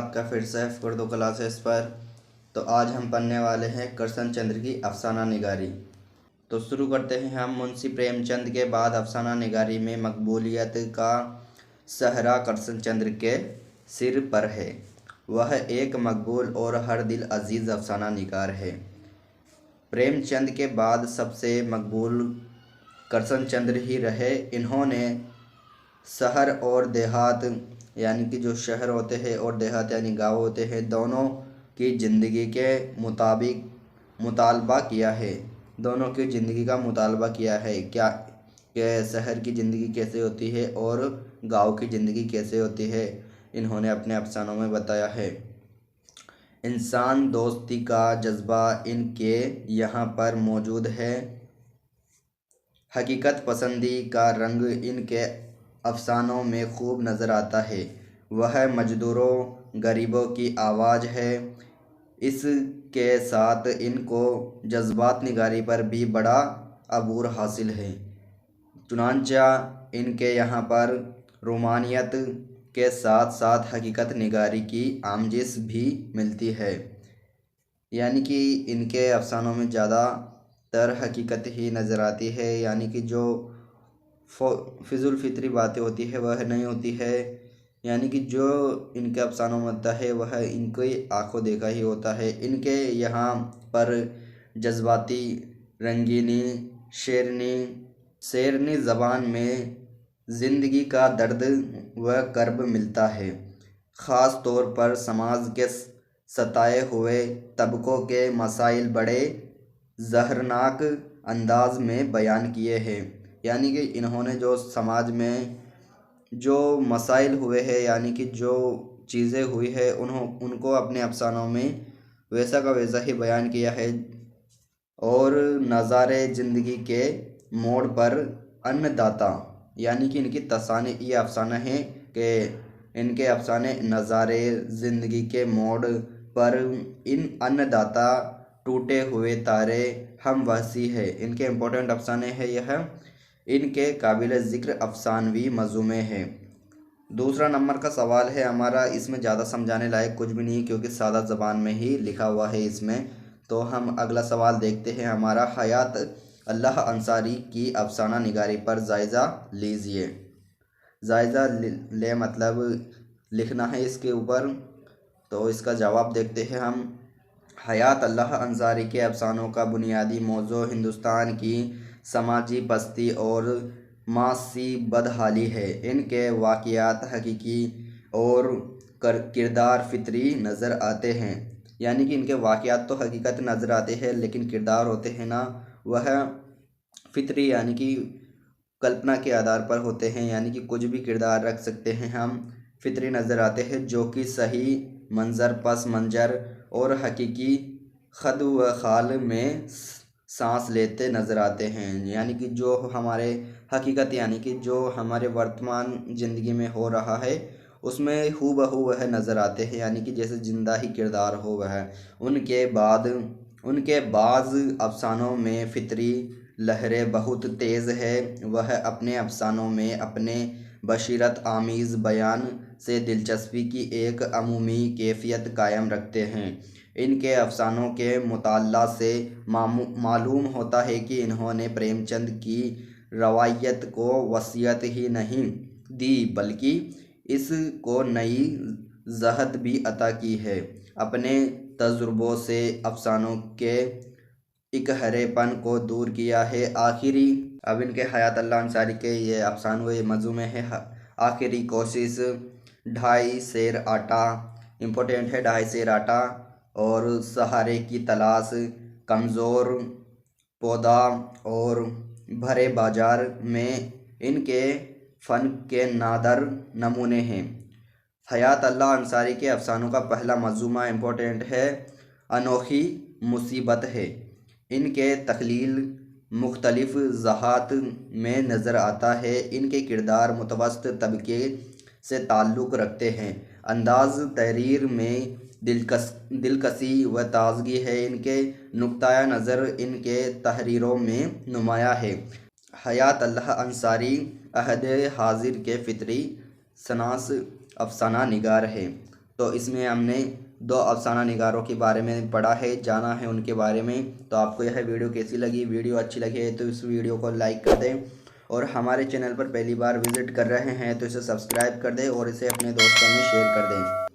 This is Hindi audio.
आपका फिर से उर्दू क्लासेस पर। तो आज हम पढ़ने वाले हैं करशन चंद्र की अफसाना निगारी। तो शुरू करते हैं हम। मुंशी प्रेमचंद के बाद अफसाना निगारी में मकबूलियत का सहरा करशन चंद्र के सिर पर है। वह एक मकबूल और हर दिल अजीज़ अफसाना निगार है। प्रेमचंद के बाद सबसे मकबूल करशन चंद्र ही रहे। इन्होंने शहर और देहात यानी कि जो शहर होते हैं और देहात यानी गाँव होते हैं, दोनों की ज़िंदगी के मुताबिक मुतालबा किया है। दोनों की ज़िंदगी का मुतालबा किया है क्या कि शहर की ज़िंदगी कैसे होती है और गाँव की ज़िंदगी कैसे होती है, इन्होंने अपने अफसानों में बताया है। इंसान दोस्ती का जज्बा इनके यहाँ पर मौजूद है। हकीकत पसंदी का रंग इनके अफसानों में खूब नज़र आता है। वह मजदूरों गरीबों की आवाज़ है। इसके साथ इनको जज्बात निगारी पर भी बड़ा अबूर हासिल है। चुनांचा इनके यहाँ पर रोमानियत के साथ साथ हकीकत निगारी की आमजिश भी मिलती है। यानी कि इनके अफसानों में ज़्यादातर हकीकत ही नज़र आती है, यानी कि जो फिजुल फितरी बातें होती है वह नहीं होती है। यानी कि जो इनके अफसानों में होता है वह इनकी आंखों देखा ही होता है। इनके यहाँ पर जज्बाती रंगीनी शेरनी ज़बान में ज़िंदगी का दर्द व कर्ब मिलता है। ख़ास तौर पर समाज के सताए हुए तबकों के मसाइल बड़े जहरनाक अंदाज में बयान किए हैं। यानी कि इन्होंने जो समाज में जो मसाइल हुए हैं, यानी कि जो चीज़ें हुई है उनको अपने अफसानों में वैसा का वैसा ही बयान किया है। और नज़ारे ज़िंदगी के मोड़ पर अन्नदाता, यानी कि इनकी तसाने ये अफसाना है कि इनके अफसाने नज़ारे ज़िंदगी के मोड़ पर इन अन्नदाता टूटे हुए तारे हम वसी है। इनके इम्पोर्टेंट अफसाने हैं यह। इनके काबिल ज़िक्र अफसानवी मज़ूमे हैं। दूसरा नंबर का सवाल है हमारा, इसमें ज़्यादा समझाने लायक कुछ भी नहीं क्योंकि सादा ज़बान में ही लिखा हुआ है इसमें। तो हम अगला सवाल देखते हैं हमारा। हयात अल्लाह अंसारी की अफसाना निगारी पर जायज़ा लीजिए। जायज़ा ले मतलब लिखना है इसके ऊपर। तो इसका जवाब देखते हैं हम। हयात अल्लाह अंसारी के अफसानों का बुनियादी मौजू हिंदुस्तान की समाजी पस्ती और मासी बदहाली है। इनके वाक़यात हकीकी और किरदार फितरी नज़र आते हैं। यानी कि इनके वाक़यात तो हकीकत नज़र आते हैं, लेकिन किरदार होते हैं ना, वह फितरी यानी कि कल्पना के आधार पर होते हैं। यानी कि कुछ भी किरदार रख सकते हैं हम, फितरी नज़र आते हैं, जो कि सही मंज़र पस मंज़र और हकीकी खद व खाल में सांस लेते नज़र आते हैं। यानी कि जो हमारे हकीकत यानी कि जो हमारे वर्तमान ज़िंदगी में हो रहा है उसमें हूबहू वह नज़र आते हैं। यानी कि जैसे ज़िंदा ही किरदार हो वह। उनके बाज़ अफसानों में फितरी लहरें बहुत तेज़ है। वह अपने अफसानों में अपने बशीरत आमीज़ बयान से दिलचस्पी की एक अमूमी कैफियत कायम रखते हैं। इनके अफसानों के मुताल्ला से मालूम होता है कि इन्होंने प्रेमचंद की रवायत को वसीयत ही नहीं दी बल्कि इसको नई जहद भी अता की है। अपने तजुर्बों से अफसानों के इकहरेपन को दूर किया है। आखिरी अब इनके हयात अल्लाह अंसारी के ये अफसानों मज़ूमे है। आखिरी कोशिश, 2.5 सेर आटा, इम्पोर्टेंट है 2.5 सेर आटा, और सहारे की तलाश, कमज़ोर पौधा और भरे बाजार में इनके फ़न के नादर नमूने हैं। हयात अल्लाह अंसारी के अफसानों का पहला मज़ूमा इम्पोर्टेंट है अनोखी मुसीबत है। इनके तख्लील मुख्तलिफ ज़हात में नज़र आता है। इनके किरदार मुतवस्सित तबके से ताल्लुक़ रखते हैं। अंदाज़ तहरीर में दिलकशी व ताज़गी है। इनके नुक्ता नज़र इनके तहरीरों में नुमाया है। हयात अल्लाह अंसारी अहद हाजिर के फितरी शनास अफसाना निगार है। तो इसमें हमने 2 अफसाना निगारों के बारे में पढ़ा है, जाना है उनके बारे में। तो आपको यह वीडियो कैसी लगी? वीडियो अच्छी लगी है तो इस वीडियो को लाइक कर दें, और हमारे चैनल पर पहली बार विज़िट कर रहे हैं तो इसे सब्सक्राइब कर दें और इसे अपने दोस्तों में शेयर कर दें।